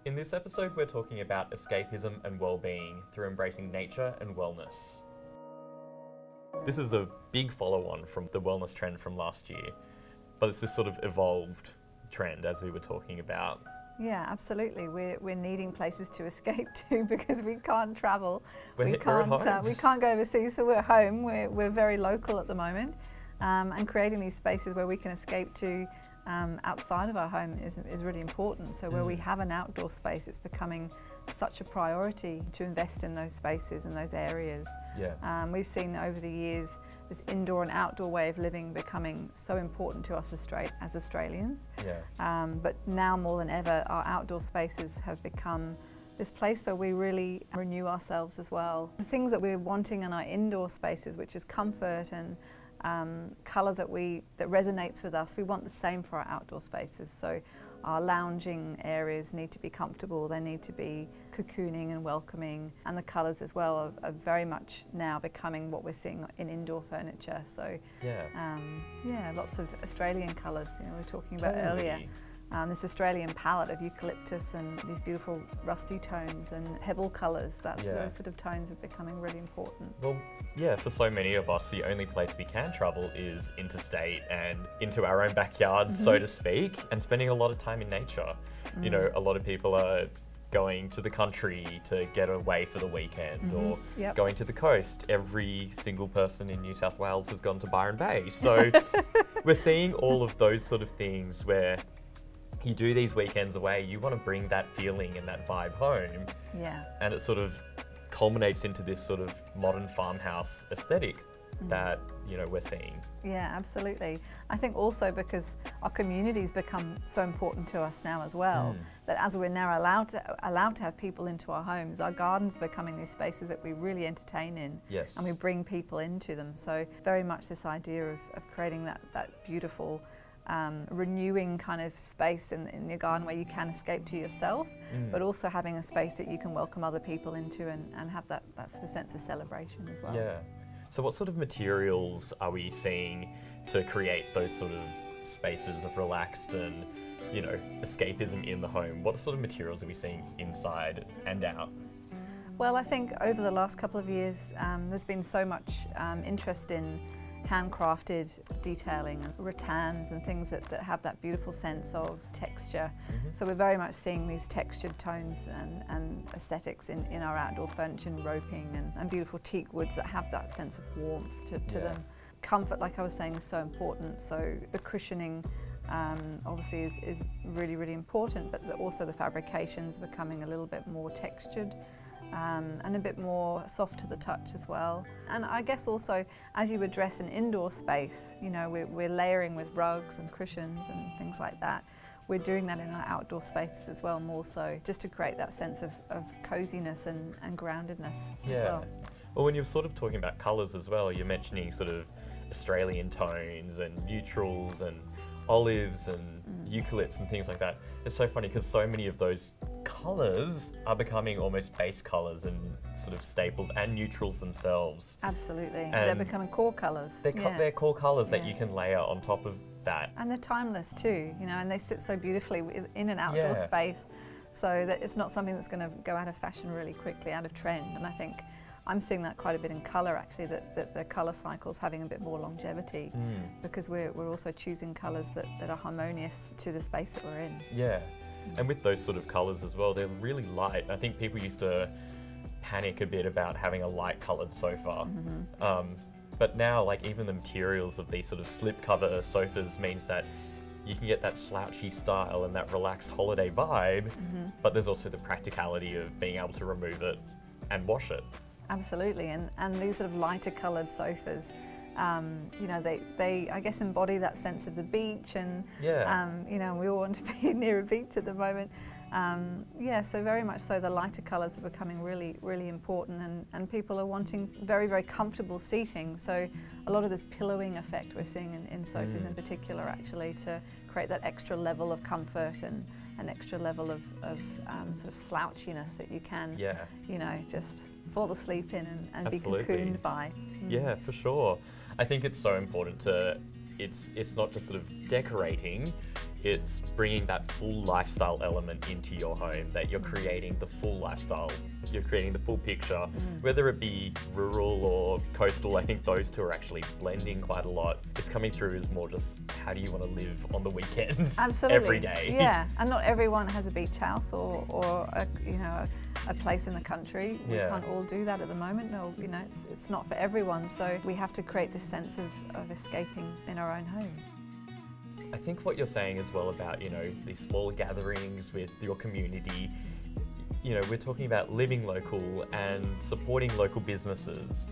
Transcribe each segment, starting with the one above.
In this episode, we're talking about escapism and well-being through embracing nature and wellness. This is a big follow-on from the wellness trend from last year, but it's this sort of evolved trend as we were talking about. Yeah, absolutely. We're needing places to escape to because we can't travel. We're at home. We can't go overseas, so we're home. We're very local at the moment, and creating these spaces where we can escape to outside of our home is really important. So where we have an outdoor space, it's becoming such a priority to invest in those spaces and those areas. Yeah. We've seen over the years this indoor and outdoor way of living becoming so important to us as Australians. Yeah. But now more than ever, our outdoor spaces have become this place where we really renew ourselves as well. The things that we're wanting in our indoor spaces, which is comfort and colour that resonates with us, we want the same for our outdoor spaces. So our lounging areas need to be comfortable, they need to be cocooning and welcoming, and the colours as well are very much now becoming what we're seeing in indoor furniture. So yeah, lots of Australian colours, we were talking about earlier. This Australian palette of eucalyptus and these beautiful rusty tones and pebble colours, those sort of tones are becoming really important. Well, yeah, for so many of us, the only place we can travel is interstate and into our own backyards, so to speak, and spending a lot of time in nature. You know, a lot of people are going to the country to get away for the weekend or going to the coast. Every single person in New South Wales has gone to Byron Bay. So we're seeing all of those sort of things where you do these weekends away, you want to bring that feeling and that vibe home. Yeah. And it sort of culminates into this sort of modern farmhouse aesthetic that, we're seeing. Yeah, absolutely. I think also because our communities become so important to us now as well, that as we're now allowed to have people into our homes, our gardens are becoming these spaces that we really entertain in. Yes. And we bring people into them. So very much this idea of creating that beautiful renewing kind of space in your garden where you can escape to yourself, but also having a space that you can welcome other people into and have that sort of sense of celebration as well. Yeah. So what sort of materials are we seeing to create those sort of spaces of relaxed and, escapism in the home? What sort of materials are we seeing inside and out? Well, I think over the last couple of years, there's been so much interest in handcrafted detailing and rattans and things that have that beautiful sense of texture. So we're very much seeing these textured tones and aesthetics in our outdoor furniture and roping and beautiful teak woods that have that sense of warmth to them. Comfort, like I was saying, is so important. So the cushioning obviously is really, really important, but also the fabrications are becoming a little bit more textured. And a bit more soft to the touch as well. And I guess also, as you address an indoor space, we're layering with rugs and cushions and things like that. We're doing that in our outdoor spaces as well, more so, just to create that sense of coziness and groundedness as well. Well, when you're sort of talking about colours as well, you're mentioning sort of Australian tones and neutrals and olives and eucalypts and things like that. It's so funny because so many of those colours are becoming almost base colours and sort of staples and neutrals themselves. Absolutely. And they're becoming core colours. They're core colours that you can layer on top of that. And they're timeless too, and they sit so beautifully in an outdoor space, so that it's not something that's going to go out of fashion really quickly, out of trend. And I think I'm seeing that quite a bit in colour actually, that the colour cycle's having a bit more longevity because we're also choosing colours that are harmonious to the space that we're in. Yeah, and with those sort of colours as well, they're really light. I think people used to panic a bit about having a light coloured sofa. But now, like, even the materials of these sort of slipcover sofas means that you can get that slouchy style and that relaxed holiday vibe, but there's also the practicality of being able to remove it and wash it. Absolutely, and these sort of lighter coloured sofas, they I guess embody that sense of the beach, and we all want to be near a beach at the moment. So very much so the lighter colours are becoming really, really important, and people are wanting very, very comfortable seating. So a lot of this pillowing effect we're seeing in sofas in particular, actually, to create that extra level of comfort and an extra level of sort of slouchiness that you can, just fall asleep in and be cocooned by. Yeah, for sure. I think it's so important to, it's not just sort of decorating, It's bringing that full lifestyle element into your home, that you're creating the full lifestyle, you're creating the full picture, whether it be rural or coastal. I think those two are actually blending quite a lot. It's coming through as more just how do you want to live on the weekends. Absolutely. Every day. Yeah, and not everyone has a beach house or a, you know, a place in the country. We can't all do that at the moment. No, you know, it's not for everyone. So we have to create this sense of escaping in our own homes. I think what you're saying as well about, you know, these small gatherings with your community, you know, we're talking about living local and supporting local businesses.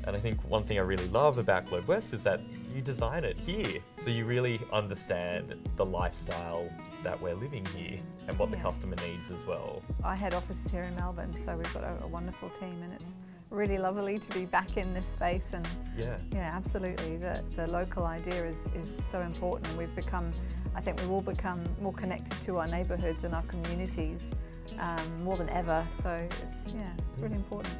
And I think one thing I really love about Globe West is that you design it here. So you really understand the lifestyle that we're living here and what the customer needs as well. I head office here in Melbourne, so we've got a wonderful team, and it's really lovely to be back in this space. And yeah, absolutely, the local idea is so important. I think we've all become more connected to our neighbourhoods and our communities more than ever. So it's really important.